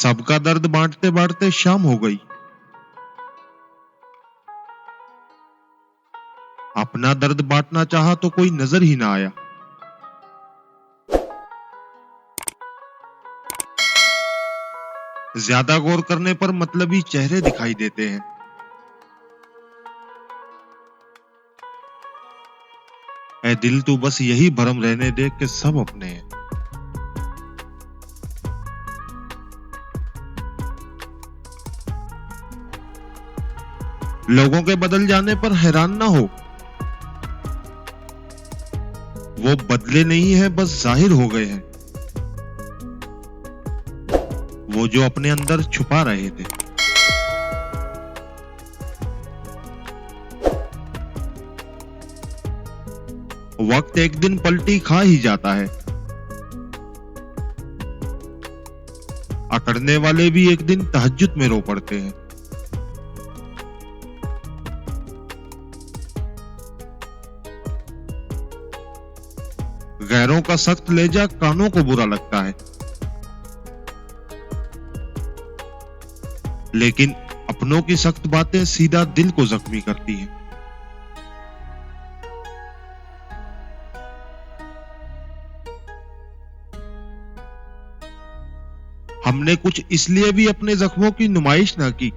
सबका दर्द बांटते बांटते शाम हो गई। अपना दर्द बांटना चाहा तो कोई नजर ही ना आया। ज्यादा गौर करने पर मतलबी चेहरे दिखाई देते हैं। ऐ दिल तू बस यही भरम रहने दे कि सब अपने हैं। लोगों के बदल जाने पर हैरान ना हो। वो बदले नहीं है, बस जाहिर हो गए हैं। वो जो अपने अंदर छुपा रहे थे। वक्त एक दिन पलटी खा ही जाता है। अकड़ने वाले भी एक दिन तहज्जुद में रो पड़ते हैं। गैरों का सख्त लेजा कानों को बुरा लगता है, लेकिन अपनों की सख्त बातें सीधा दिल को जख्मी करती हैं। हमने कुछ इसलिए भी अपने जख्मों की नुमाइश ना की,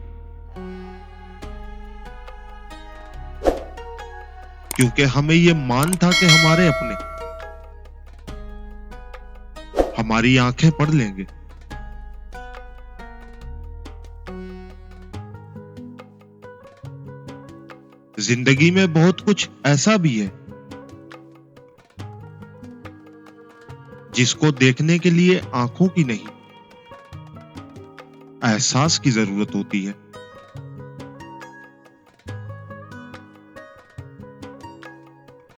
क्योंकि हमें ये मान था कि हमारे अपने हमारी आंखें पढ़ लेंगे। जिंदगी में बहुत कुछ ऐसा भी है जिसको देखने के लिए आंखों की नहीं, एहसास की जरूरत होती है।